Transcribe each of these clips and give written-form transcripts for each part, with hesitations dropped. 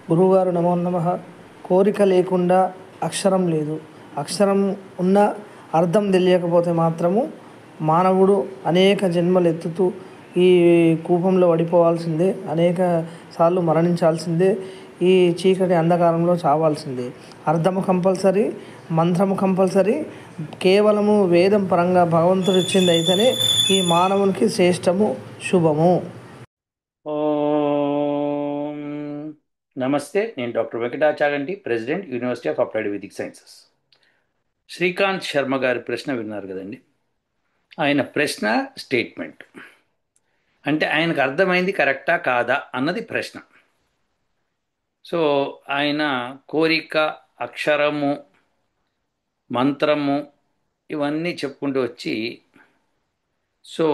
గురువుగారు నమో నమః. కోరిక లేకుండా అక్షరం లేదు. అక్షరం ఉన్న అర్థం తెలియకపోతే మాత్రము మానవుడు అనేక జన్మలు ఎత్తుతూ ఈ కూపంలో పడిపోవాల్సిందే, అనేక సార్లు మరణించాల్సిందే, ఈ చీకటి అంధకారంలో చావాల్సిందే. అర్థము కంపల్సరీ, మంత్రము కంపల్సరీ. కేవలము వేదం పరంగా భగవంతుడు ఇచ్చింది అయితేనే ఈ మానవునికి శ్రేష్టము, శుభము. ఓం నమస్తే. నేను doctor Venkata Chaganti, president, university of applied Vedic sciences. Srikanth Sharma గారి ప్రశ్న విన్నారు కదండి. ఆయన ప్రశ్న స్టేట్మెంట్ అంటే ఆయనకు అర్థమైంది కరెక్టా కాదా అన్నది ప్రశ్న. సో ఆయన కోరిక, అక్షరము, మంత్రము ఇవన్నీ చెప్పుకుంటూ వచ్చి, సో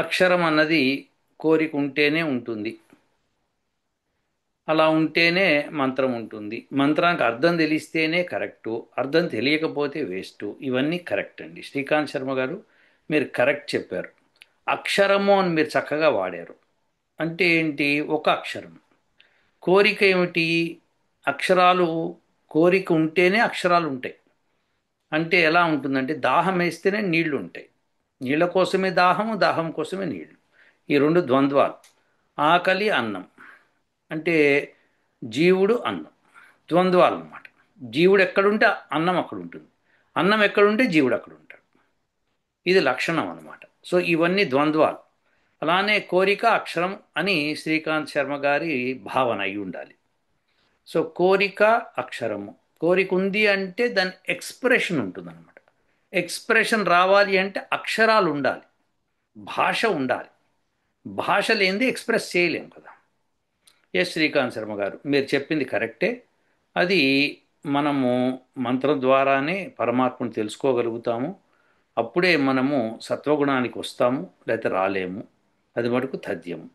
అక్షరం అన్నది కోరిక ఉంటేనే ఉంటుంది, అలా ఉంటేనే మంత్రం ఉంటుంది, మంత్రానికి అర్థం తెలిస్తేనే కరెక్టు, అర్థం తెలియకపోతే వేస్ట్. ఇవన్నీ కరెక్ట్ అండి. శ్రీకాంత్ శర్మ గారు, మీరు కరెక్ట్ చెప్పారు. అక్షరము అని మీరు చక్కగా వాడారు. అంటే ఏంటి? ఒక అక్షరం. కోరిక ఏమిటి? అక్షరాలు. కోరిక ఉంటేనే అక్షరాలు ఉంటాయి. అంటే ఎలా ఉంటుందంటే, దాహం వేస్తేనే నీళ్లు ఉంటాయి, నీళ్ళ కోసమే దాహము, దాహం కోసమే నీళ్లు. ఈ రెండు ద్వంద్వాలు. ఆకలి, అన్నం. అంటే జీవుడు, అన్నం, ద్వంద్వాలు అన్నమాట. జీవుడు ఎక్కడుంటే అన్నం అక్కడ ఉంటుంది, అన్నం ఎక్కడుంటే జీవుడు అక్కడ ఉంటాడు. ఇది లక్షణం అన్నమాట. సో ఇవన్నీ ద్వంద్వాలు. అలానే కోరిక అక్షరం అని శ్రీకాంత్ శర్మ గారి భావన అయి ఉండాలి. సో కోరిక అక్షరము. కోరిక ఉంది అంటే దాని ఎక్స్ప్రెషన్ ఉంటుంది అనమాట. ఎక్స్ప్రెషన్ రావాలి అంటే అక్షరాలు ఉండాలి, భాష ఉండాలి. భాష లేనిది ఎక్స్ప్రెస్ చేయలేం కదా. ఎస్ శ్రీకాంత్ శర్మ గారు, మీరు చెప్పింది కరెక్టే. అది మనము మంత్రం ద్వారానే పరమాత్మను తెలుసుకోగలుగుతాము. అప్పుడే మనము సత్వగుణానికి వస్తాము, లేకపోతే రాలేము. అది మటుకు తథ్యము.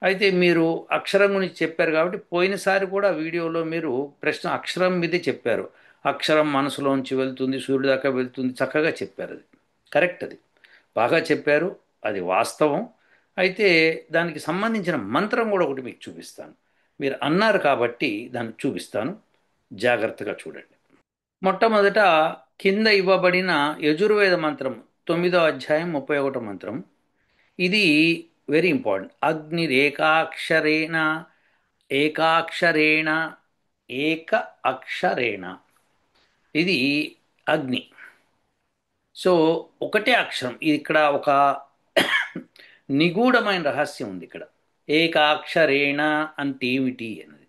అయితే మీరు అక్షరం గురించి చెప్పారు కాబట్టి, పోయినసారి కూడా వీడియోలో మీరు ప్రశ్న అక్షరం మీదే చెప్పారు. అక్షరం మనసులోంచి వెళ్తుంది, సూర్యుడి దాకా వెళ్తుంది, చక్కగా చెప్పారు. అది కరెక్ట్, అది బాగా చెప్పారు, అది వాస్తవం. అయితే దానికి సంబంధించిన మంత్రం కూడా ఒకటి మీకు చూపిస్తాను. మీరు అన్నారు కాబట్టి దాన్ని చూపిస్తాను, జాగ్రత్తగా చూడండి. మొట్టమొదట కింద ఇవ్వబడిన యజుర్వేద మంత్రం 9వ అధ్యాయం 31 మంత్రం. ఇది వెరీ ఇంపార్టెంట్. అగ్నిరేకాక్షరేణ, ఏకాక్షరేణ, ఏక అక్షరేణ. ఇది అగ్ని. సో ఒకటే అక్షరం. ఇది ఇక్కడ ఒక నిగూఢమైన రహస్యం ఉంది ఇక్కడ. ఏకాక్షరేణ అంటే ఏమిటి అన్నది.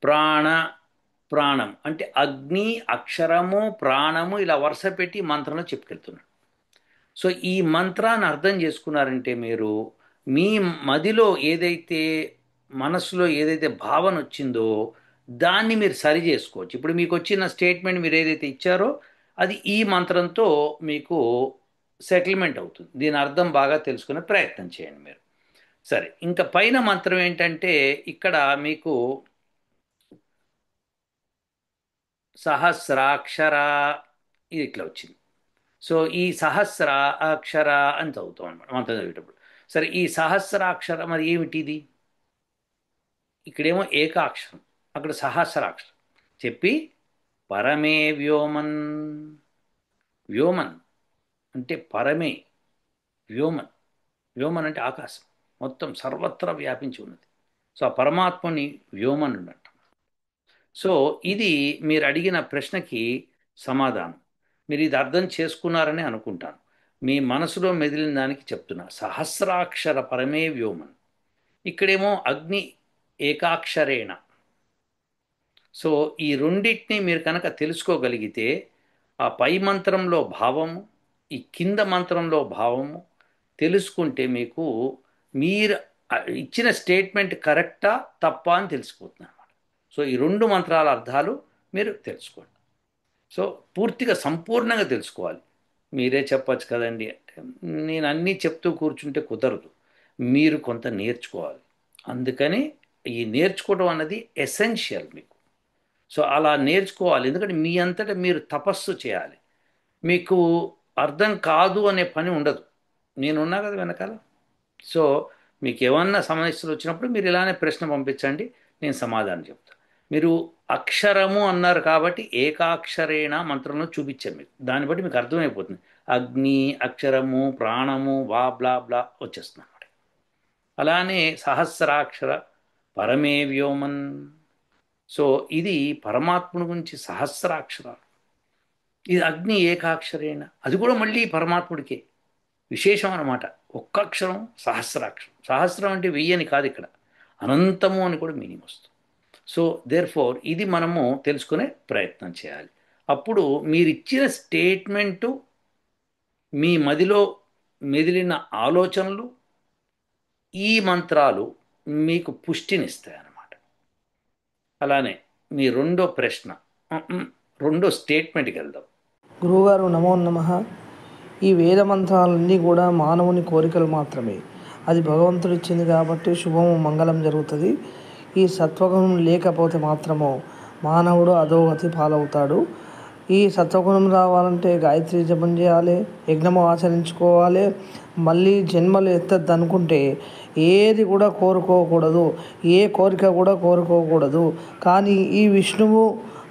ప్రాణ, ప్రాణం అంటే అగ్ని, అక్షరము, ప్రాణము ఇలా వరుస పెట్టి మంత్రంలో చెప్పుకెళ్తున్నాడు. సో ఈ మంత్రాన్ని అర్థం చేసుకున్నారంటే మీరు మీ మదిలో ఏదైతే, మనసులో ఏదైతే భావన వచ్చిందో దాన్ని మీరు సరి చేసుకోవచ్చు. ఇప్పుడు మీకు వచ్చిన స్టేట్మెంట్ మీరు ఏదైతే ఇచ్చారో అది ఈ మంత్రంతో మీకు సెటిల్మెంట్ అవుతుంది. దీని అర్థం బాగా తెలుసుకునే ప్రయత్నం చేయండి మీరు. సరే, ఇంకా పైన మంత్రం ఏంటంటే ఇక్కడ మీకు సహస్రాక్షర, ఇది ఇట్లా వచ్చింది. సో ఈ సహస్ర అక్షర అని చదువుతాం అనమాట మంత్రం చదివేటప్పుడు. సరే, ఈ సహస్రాక్షర మరి ఏమిటిది? ఇక్కడేమో ఏకాక్షరం, అక్కడ సహస్రాక్షరం చెప్పి పరమే వ్యోమన్. వ్యోమన్ అంటే పరమే, వ్యోమన్. వ్యోమన్ అంటే ఆకాశం, మొత్తం సర్వత్రా వ్యాపించి ఉన్నది. సో ఆ పరమాత్మని వ్యోమన్ అంట. సో ఇది మీరు అడిగిన ప్రశ్నకి సమాధానం. మీరు ఇది అర్థం చేసుకున్నారని అనుకుంటాను. మీ మనసులో మెదిలిన దానికి చెప్తున్నా. సహస్రాక్షర పరమే వ్యోమన్. ఇక్కడేమో అగ్ని ఏకాక్షరేణ. సో ఈ రెండింటిని మీరు కనుక తెలుసుకోగలిగితే ఆ పై మంత్రంలో భావము, ఈ కింద మంత్రంలో భావము తెలుసుకుంటే మీకు మీరు ఇచ్చిన స్టేట్మెంట్ కరెక్టా తప్పా అని తెలిసిపోతుంది అన్నమాట. సో ఈ రెండు మంత్రాల అర్థాలు మీరు తెలుసుకోండి. సో పూర్తిగా సంపూర్ణంగా తెలుసుకోవాలి. మీరే చెప్పచ్చు కదండి అంటే, నేను అన్నీ చెప్తూ కూర్చుంటే కుదరదు. మీరు కొంత నేర్చుకోవాలి. అందుకని ఈ నేర్చుకోవడం అన్నది ఎసెన్షియల్ మీకు. సో అలా నేర్చుకోవాలి. ఎందుకంటే మీ అంతటా మీరు తపస్సు చేయాలి. మీకు అర్థం కాదు అనే పని ఉండదు. నేనున్నా కదా వెనకాల. సో మీకు ఏమన్నా సమస్యలు వచ్చినప్పుడు మీరు ఇలానే ప్రశ్న పంపించండి, నేను సమాధానం చెప్తాను. మీరు అక్షరము అన్నారు కాబట్టి ఏకాక్షరేణ మంత్రంలో చూపించాను మీకు. దాన్ని బట్టి మీకు అర్థమైపోతుంది. అగ్ని, అక్షరము, ప్రాణము, వా బ్లా బ్లా వచ్చేస్తుంది అన్నమాట. అలానే సహస్రాక్షర పరమే వ్యోమన్. సో ఇది పరమాత్ముని గురించి సహస్రాక్షరాలు. ఇది అగ్ని ఏకాక్షరేణ, అది కూడా మళ్ళీ పరమాత్ముడికే విశేషం అన్నమాట. ఒక్క అక్షరం సహస్రాక్షరం. సహస్రం అంటే వెయ్యని కాదు, ఇక్కడ అనంతము అని కూడా మీనింగ్ వస్తుంది. సో దేర్ ఫోర్ ఇది మనము తెలుసుకునే ప్రయత్నం చేయాలి. అప్పుడు మీరు ఇచ్చిన స్టేట్మెంటు, మీ మదిలో మెదిలిన ఆలోచనలు, ఈ మంత్రాలు మీకు పుష్టినిస్తాయి అన్నమాట. అలానే మీ రెండో ప్రశ్న, రెండో స్టేట్మెంట్కి వెళ్దాం. గురువుగారు నమో నమః. ఈ వేద మంత్రాలన్నీ కూడా మానవుని కోరికలు మాత్రమే. అది భగవంతుడు ఇచ్చింది కాబట్టి శుభము మంగళం జరుగుతుంది. ఈ సత్వగుణం లేకపోతే మాత్రము మానవుడు అధోగతి పాలవుతాడు. ఈ సత్వగుణం రావాలంటే గాయత్రి జపం చేయాలి, యజ్ఞము ఆచరించుకోవాలి. మళ్ళీ జన్మలు ఎత్తద్దు అనుకుంటే ఏది కూడా కోరుకోకూడదు, ఏ కోరిక కూడా కోరుకోకూడదు. కానీ ఈ విష్ణువు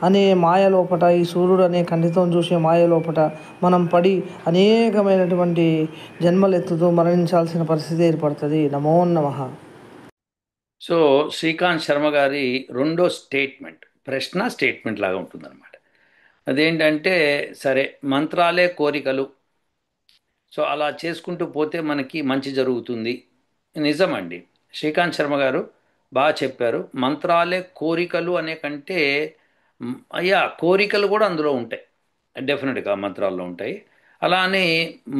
అనే మాయ లోపట, ఈ సూర్యుడు అనే కంటితో చూసే మాయ లోపట మనం పడి అనేకమైనటువంటి జన్మలు ఎత్తుతూ మరణించాల్సిన పరిస్థితి ఏర్పడుతుంది. నమో నమః. సో శ్రీకాంత్ శర్మ గారి రెండో స్టేట్మెంట్ ప్రశ్న స్టేట్మెంట్ లాగా ఉంటుందన్నమాట. అదేంటంటే, సరే మంత్రాలే కోరికలు, సో అలా చేసుకుంటూ పోతే మనకి మంచి జరుగుతుంది. నిజమండి, శ్రీకాంత్ శర్మ గారు బాగా చెప్పారు. మంత్రాలే కోరికలు అనే కంటే అయ్యా కోరికలు కూడా అందులో ఉంటాయి, డెఫినెట్గా మంత్రాల్లో ఉంటాయి. అలానే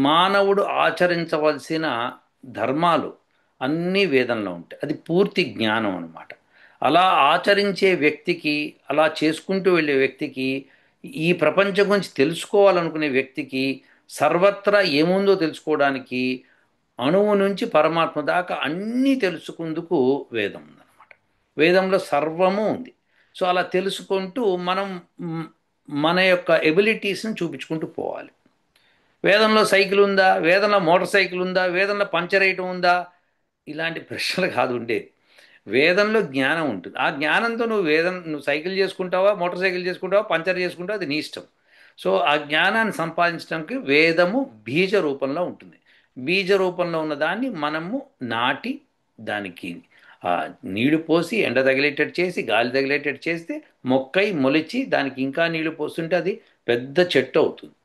మానవుడు ఆచరించవలసిన ధర్మాలు అన్నీ వేదంలో ఉంటాయి. అది పూర్తి జ్ఞానం అన్నమాట. అలా ఆచరించే వ్యక్తికి, అలా చేసుకుంటూ వెళ్ళే వ్యక్తికి, ఈ ప్రపంచం గురించి తెలుసుకోవాలనుకునే వ్యక్తికి, సర్వత్రా ఏముందో తెలుసుకోవడానికి, అణువు నుంచి పరమాత్మ దాకా అన్నీ తెలుసుకుందుకు వేదం ఉందన్నమాట. వేదంలో సర్వము ఉంది. సో అలా తెలుసుకుంటూ మనం మన యొక్క ఎబిలిటీస్ని చూపించుకుంటూ పోవాలి. వేదంలో సైకిల్ ఉందా, వేదంలో మోటార్ సైకిల్ ఉందా, వేదంలో పంచర్ వేయటం ఉందా, ఇలాంటి ప్రశ్నలు కాదు ఉండేది. వేదంలో జ్ఞానం ఉంటుంది. ఆ జ్ఞానంతో నువ్వు సైకిల్ చేసుకుంటావా, మోటార్ సైకిల్ చేసుకుంటావా, పంచర్ చేసుకుంటావా, అది నీ ఇష్టం. సో ఆ జ్ఞానాన్ని సంపాదించడానికి వేదము బీజ రూపంలో ఉంటుంది. బీజ రూపంలో ఉన్న దాన్ని మనము నాటి, దానికి నీళ్లు పోసి, ఎండ తగిలేటట్టు చేసి, గాలి తగిలేటట్టు చేస్తే మొక్కై మొలిచి, దానికి ఇంకా నీళ్లు పోస్తుంటే అది పెద్ద చెట్టు అవుతుంది.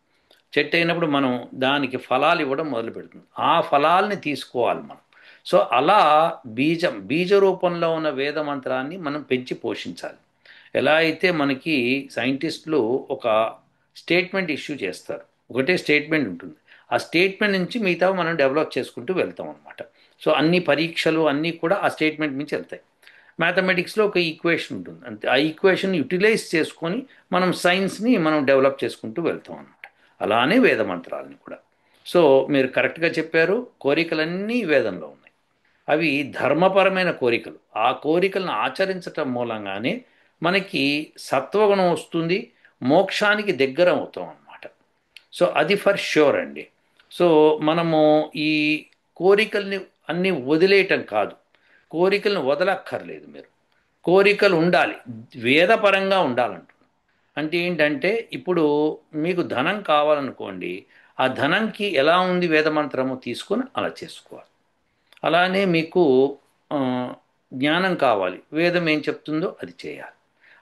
చెట్టు అయినప్పుడు మనం దానికి ఫలాలు ఇవ్వడం మొదలు పెడుతుంది. ఆ ఫలాల్ని తీసుకోవాలి మనం. సో అలా బీజ రూపంలో ఉన్న వేద మంత్రాన్ని మనం పెంచి పోషించాలి. ఎలా అయితే మనకి సైంటిస్టులు ఒక స్టేట్మెంట్ ఇష్యూ చేస్తారు, ఒకటే స్టేట్మెంట్ ఉంటుంది. ఆ స్టేట్మెంట్ నుంచి మిగతా మనం డెవలప్ చేసుకుంటూ వెళ్తాం అనమాట. సో అన్ని పరీక్షలు అన్నీ కూడా ఆ స్టేట్మెంట్ నుంచి వెళ్తాయి. మ్యాథమెటిక్స్లో ఒక ఈక్వేషన్ ఉంటుంది, అంతే. ఆ ఈక్వేషన్ యూటిలైజ్ చేసుకొని మనం సైన్స్ని మనం డెవలప్ చేసుకుంటూ వెళ్తాం అనమాట. అలానే వేద మంత్రాలని కూడా. సో మీరు కరెక్ట్గా చెప్పారు, కోరికలన్నీ వేదంలో ఉన్నాయి. అవి ధర్మపరమైన కోరికలు. ఆ కోరికలను ఆచరించటం మూలంగానే మనకి సత్వగుణం వస్తుంది, మోక్షానికి దగ్గర అవుతాం అన్నమాట. సో అది ఫర్ ష్యూర్ అండి. సో మనము ఈ కోరికల్ని అన్నీ వదిలేయటం కాదు, కోరికలను వదలక్కర్లేదు మీరు. కోరికలు ఉండాలి, వేదపరంగా ఉండాలంటున్నాను. అంటే ఏంటంటే, ఇప్పుడు మీకు ధనం కావాలనుకోండి, ఆ ధనంకి ఎలా ఉంది వేదమంత్రము తీసుకొని అలా చేసుకోవాలి. అలానే మీకు ఆ, జ్ఞానం కావాలి, వేదం ఏం చెప్తుందో అది చేయాలి.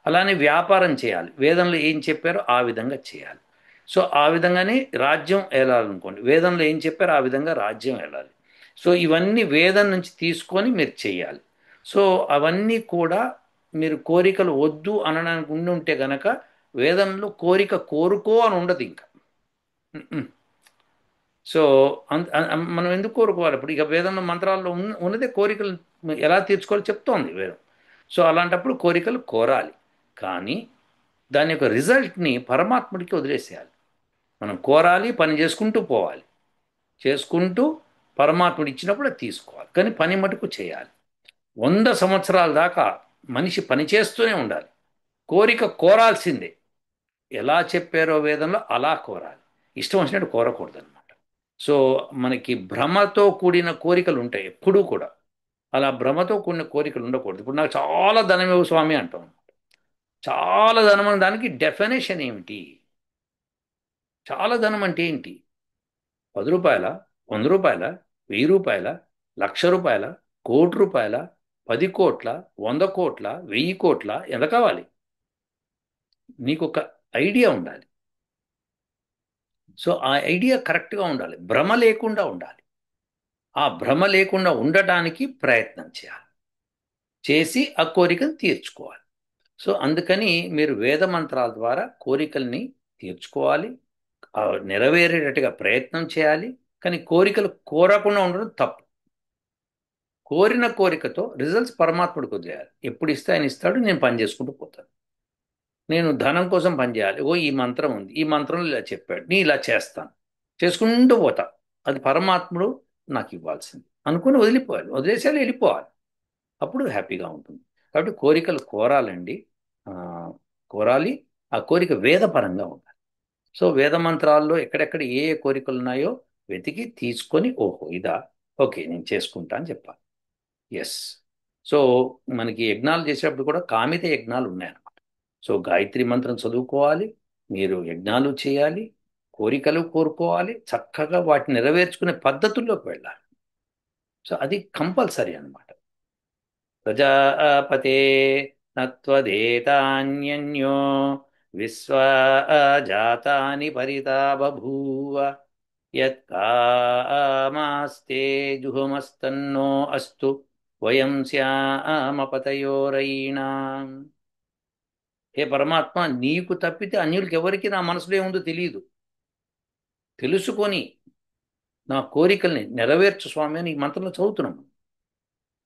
అలానే వ్యాపారం చేయాలి, వేదంలో ఏం చెప్పారో ఆ విధంగా చేయాలి. సో ఆ విధంగానే రాజ్యం ఏలాలనుకోండి, వేదంలో ఏం చెప్పారో ఆ విధంగా రాజ్యం ఏలాలి. సో ఇవన్నీ వేదం నుంచి తీసుకొని మీరు చేయాలి. సో అవన్నీ కూడా మీరు కోరికలు వద్దు అనడానికి ఉండి ఉంటే గనక, వేదంలో కోరిక కోరుకో అని ఉండదు ఇంకా. సో మనం ఎందుకు కోరుకోవాలి? ఇప్పుడు ఇక వేదంలో మంత్రాల్లో ఉన్నదే కోరికలు ఎలా తీర్చుకోవాలో చెప్తోంది వేదం. సో అలాంటప్పుడు కోరికలు కోరాలి, కానీ దాని యొక్క రిజల్ట్ని పరమాత్ముడికి వదిలేసేయాలి. మనం కోరాలి, పని చేసుకుంటూ పోవాలి, చేసుకుంటూ పరమాత్ముడు ఇచ్చినప్పుడు అది తీసుకోవాలి, కానీ పని మటుకు చేయాలి. 100 సంవత్సరాల దాకా మనిషి పని చేస్తూనే ఉండాలి, కోరిక కోరాల్సిందే. ఎలా చెప్పారో వేదంలో అలా కోరాలి, ఇష్టం వచ్చినట్టు కోరకూడదు అనమాట. సో మనకి భ్రమతో కూడిన కోరికలు ఉంటాయి ఎప్పుడూ కూడా. అలా భ్రమతో కొన్ని కోరికలు ఉండకూడదు. ఇప్పుడు నాకు చాలా ధనం ఇవ్వు స్వామి అంటాం. చాలా ధనం అనే దానికి డెఫినేషన్ ఏమిటి? చాలా ధనం అంటే ఏంటి? 10 రూపాయల, 100 రూపాయల, 1000 రూపాయల, 1,00,000 రూపాయల, 1,00,00,000 రూపాయల, 10 కోట్ల, 100 కోట్ల, 1000 కోట్ల, ఎంత కావాలి? నీకు ఒక ఐడియా ఉండాలి. సో ఆ ఐడియా కరెక్ట్గా ఉండాలి, భ్రమ లేకుండా ఉండాలి. ఆ భ్రమ లేకుండా ఉండటానికి ప్రయత్నం చేయాలి, చేసి ఆ కోరికను తీర్చుకోవాలి. సో అందుకని మీరు వేద మంత్రాల ద్వారా కోరికల్ని తీర్చుకోవాలి, నెరవేరేటట్టుగా ప్రయత్నం చేయాలి. కానీ కోరికలు కోరకుండా ఉండడం తప్పు. కోరిన కోరికతో రిజల్ట్స్ పరమాత్ముడికి వదిలేయాలి. ఎప్పుడు ఇస్తే ఆయన ఇస్తాడు, నేను పని చేసుకుంటూ పోతాను. నేను ధనం కోసం పనిచేయాలి, ఓ ఈ మంత్రం ఉంది, ఈ మంత్రంలో ఇలా చెప్పాడు, నేను ఇలా చేస్తాను, చేసుకుంటూ పోతా, అది పరమాత్ముడు నాకు ఇవ్వాల్సింది అనుకుని వదిలిపోవాలి, వదిలేసేయాలి, వెళ్ళిపోవాలి. అప్పుడు హ్యాపీగా ఉంటుంది. కాబట్టి కోరికలు కోరాలండి, ఆ, కోరాలి. ఆ కోరిక వేదపరంగా ఉండాలి. సో వేద మంత్రాల్లో ఎక్కడెక్కడ ఏ ఏ కోరికలు ఉన్నాయో వెతికి తీసుకొని, ఓహో ఇదా, ఓకే నేను చేసుకుంటా అని చెప్పాలి. ఎస్. సో మనకి యజ్ఞాలు చేసేటప్పుడు కూడా కామిత యజ్ఞాలు ఉన్నాయన్నమాట. సో గాయత్రి మంత్రం చదువుకోవాలి, మీరు యజ్ఞాలు చేయాలి, కోరికలు కోరుకోవాలి, చక్కగా వాటిని నెరవేర్చుకునే పద్ధతుల్లోకి వెళ్ళాలి. సో అది కంపల్సరీ అన్నమాట. ప్రజాపతే నత్వదేతాన్యన్యో విశ్వజాతాని పరితా బభూవ యత్కామాస్తే జుహుమస్తన్నో అస్తు వయం శ్యామపతయోరైణాం. హే పరమాత్మ, నీకు తప్పితే అన్యులకి ఎవరికి నా మనసులో ఏముందో తెలియదు. తెలుసుకొని నా కోరికల్ని నెరవేర్చు స్వామి అని ఈ మంత్రంలో చదువుతున్నాము.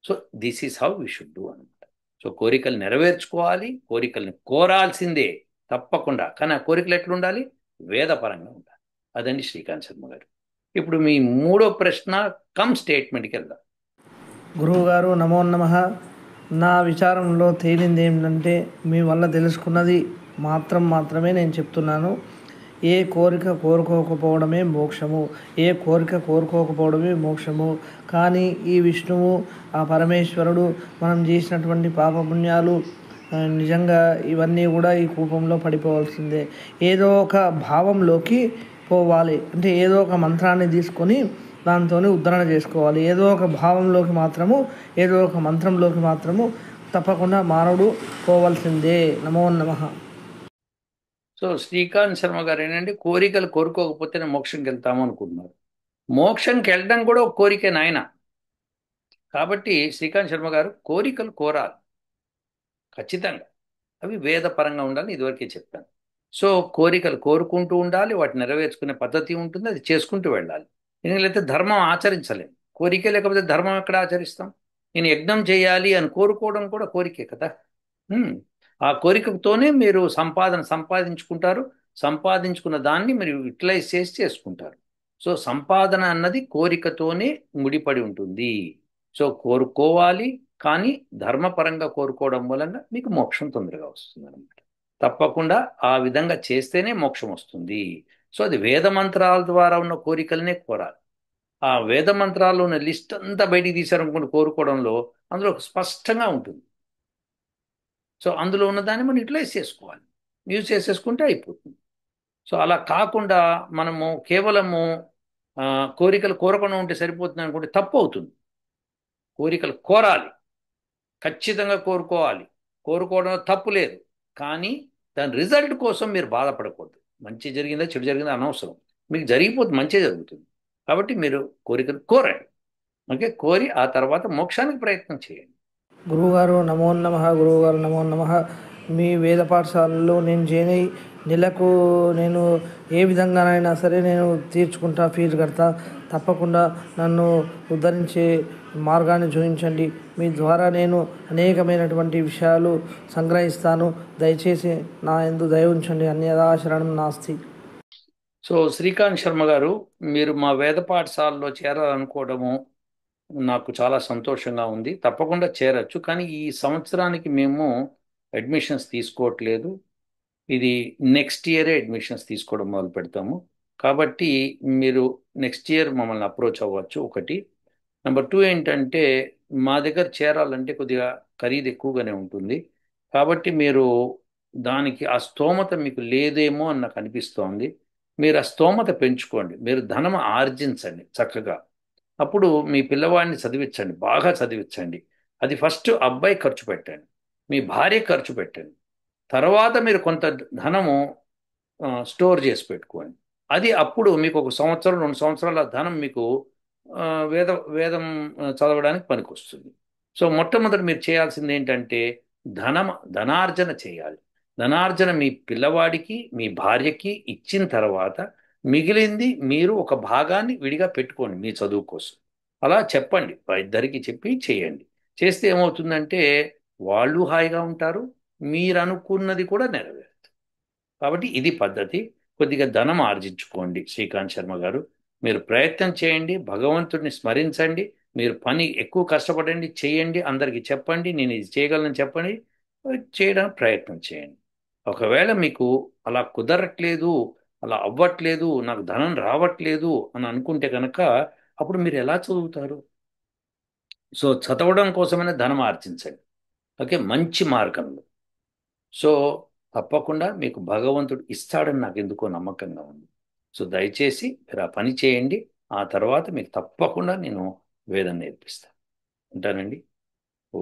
So this is how we should do అనమాట. సో కోరికలు నెరవేర్చుకోవాలి, కోరికల్ని కోరాల్సిందే తప్పకుండా. కానీ ఆ కోరికలు ఎట్లుండాలి? వేదపరంగా ఉండాలి. అదండి శ్రీకాంత్ శర్మ గారు. ఇప్పుడు మీ మూడో ప్రశ్న కమ్ స్టేట్మెంట్కి వెళ్దాం. గురువుగారు నమో నమః. నా విచారంలో తేలింది ఏంటంటే, మీ వల్ల తెలుసుకున్నది మాత్రమే నేను చెప్తున్నాను. ఏ కోరిక కోరుకోకపోవడమే మోక్షము, ఏ కోరిక కోరుకోకపోవడమే మోక్షము. కానీ ఈ విష్ణువు, ఆ పరమేశ్వరుడు మనం చేసినటువంటి పాపపుణ్యాలు నిజంగా ఇవన్నీ కూడా ఈ కూపంలో పడిపోవాల్సిందే. ఏదో ఒక భావంలోకి పోవాలి, అంటే ఏదో ఒక మంత్రాన్ని తీసుకొని దాంతో ఉద్ధరణ చేసుకోవాలి. ఏదో ఒక భావంలోకి మాత్రము, ఏదో ఒక మంత్రంలోకి మాత్రము తప్పకుండా మానవుడు పోవాల్సిందే. నమో నమః. సో శ్రీకాంత్ శర్మ గారు ఏంటంటే, కోరికలు కోరుకోకపోతేనే మోక్షంకి వెళ్తాము అనుకుంటున్నారు. మోక్షంకి వెళ్ళడం కూడా ఒక కోరికే నాయన. కాబట్టి శ్రీకాంత్ శర్మ గారు కోరికలు కోరాలి ఖచ్చితంగా. అవి వేదపరంగా ఉండాలి, ఇదివరకే చెప్పాను. సో కోరికలు కోరుకుంటూ ఉండాలి, వాటిని నెరవేర్చుకునే పద్ధతి ఉంటుంది, అది చేసుకుంటూ వెళ్ళాలి. ఎందుకంటే ధర్మం ఆచరించలేం, కోరిక లేకపోతే ధర్మం ఎక్కడ ఆచరిస్తాం? నేను యజ్ఞం చేయాలి అని కోరుకోవడం కూడా కోరికే కదా. హ్మ్. ఆ కోరికతోనే మీరు సంపాదించుకుంటారు, సంపాదించుకున్న దాన్ని మీరు యూటిలైజ్ చేసి చేసుకుంటారు. సో సంపాదన అన్నది కోరికతోనే ముడిపడి ఉంటుంది. సో కోరుకోవాలి, కానీ ధర్మపరంగా కోరుకోవడం వలన మీకు మోక్షం తొందరగా వస్తుంది అనమాట. తప్పకుండా ఆ విధంగా చేస్తేనే మోక్షం వస్తుంది. సో అది వేద మంత్రాల ద్వారా ఉన్న కోరికలనే కోరాలి. ఆ వేద మంత్రాల్లో ఉన్న లిస్ట్ అంతా బయటికి తీశారనుకుంటే కోరుకోవడంలో అందులో స్పష్టంగా ఉంటుంది. సో అందులో ఉన్న దాన్ని మనం యూటిలైజ్ చేసుకోవాలి, యూజ్ చేసేసుకుంటే అయిపోతుంది. సో అలా కాకుండా మనము కేవలము కోరికలు కోరకుండా ఉంటే సరిపోతుంది అనుకుంటే తప్పు అవుతుంది. కోరికలు కోరాలి, ఖచ్చితంగా కోరుకోవాలి, కోరుకోవడంలో తప్పు లేదు. కానీ దాని రిజల్ట్ కోసం మీరు బాధపడకూడదు. మంచి జరిగిందా చెడు జరిగిందా అనవసరం, మీకు జరిగిపోతుంది, మంచి జరుగుతుంది. కాబట్టి మీరు కోరికలు కోరండి, ఓకే, కోరి ఆ తర్వాత మోక్షానికి ప్రయత్నం చేయండి. గురువుగారు నమో నమః. గురువుగారు నమో నమః. మీ వేద పాఠశాలలో నేను చేరి నెలకు నేను ఏ విధంగానైనా సరే నేను తీర్చుకుంటా, ఫీజు కడతా. తప్పకుండా నన్ను ఉద్ధరించే మార్గాన్ని చూపించండి. మీ ద్వారా నేను అనేకమైనటువంటి విషయాలు సంగ్రహిస్తాను. దయచేసి నా యందు దయ ఉంచండి. అన్యదా శరణం నాస్తి. సో శ్రీకాంత్ శర్మ గారు, మీరు మా వేద పాఠశాలలో చేరాలనుకోవడము నాకు చాలా సంతోషంగా ఉంది. తప్పకుండా చేరొచ్చు, కానీ ఈ సంవత్సరానికి మేము అడ్మిషన్స్ తీసుకోవట్లేదు. ఇది నెక్స్ట్ ఇయరే అడ్మిషన్స్ తీసుకోవడం మొదలు పెడతాము. కాబట్టి మీరు నెక్స్ట్ ఇయర్ మమ్మల్ని అప్రోచ్ అవ్వచ్చు ఒకటి. నెంబర్ టూ ఏంటంటే మా దగ్గర చేరాలంటే కొద్దిగా ఖరీదు ఎక్కువగానే ఉంటుంది. కాబట్టి మీరు దానికి ఆ స్తోమత మీకు లేదేమో అని నాకు అనిపిస్తోంది. మీరు ఆ స్తోమత పెంచుకోండి. మీరు ధనం ఆర్జించండి చక్కగా. అప్పుడు మీ పిల్లవాడిని చదివించండి, బాగా చదివించండి. అది ఫస్ట్ అబ్బాయి ఖర్చు పెట్టండి, మీ భార్య ఖర్చు పెట్టండి. తర్వాత మీరు కొంత ధనము స్టోర్ చేసి పెట్టుకోండి. అది అప్పుడు మీకు ఒక సంవత్సరం 2 సంవత్సరాల ధనం మీకు ఆ, వేద వేదం చదవడానికి పనికొస్తుంది. సో మొట్టమొదటి మీరు చేయాల్సింది ఏంటంటే ధనం ధనార్జన చేయాలి. ధనార్జన మీ పిల్లవాడికి మీ భార్యకి ఇచ్చిన తర్వాత మిగిలింది మీరు ఒక భాగాన్ని విడిగా పెట్టుకోండి మీ చదువు కోసం. అలా చెప్పండి, ఇద్దరికి చెప్పి చేయండి. చేస్తే ఏమవుతుందంటే వాళ్ళు హాయిగా ఉంటారు, మీరు అనుకున్నది కూడా నెరవేరుతుంది. కాబట్టి ఇది పద్ధతి. కొద్దిగా ధనం ఆర్జించుకోండి శ్రీకాంత్ శర్మ గారు. మీరు ప్రయత్నం చేయండి, భగవంతుడిని స్మరించండి. మీరు పని ఎక్కువ కష్టపడండి, చేయండి, అందరికీ చెప్పండి, నేను ఇది చేయగలను చెప్పండి, చేయడానికి ప్రయత్నం చేయండి. ఒకవేళ మీకు అలా కుదరట్లేదు, అలా అవ్వట్లేదు, నాకు ధనం రావట్లేదు అని అనుకుంటే కనుక అప్పుడు మీరు ఎలా చదువుతారు? సో చదవడం కోసమైనా ధనం ఆర్జించండి. ఓకే, మంచి మార్గంలో. సో తప్పకుండా మీకు భగవంతుడు ఇస్తాడని నాకు ఎందుకో నమ్మకంగా ఉంది. సో దయచేసి మీరు ఆ పని చేయండి. ఆ తర్వాత మీకు తప్పకుండా నేను వేదం నేర్పిస్తాను. ఉంటానండి. ఓ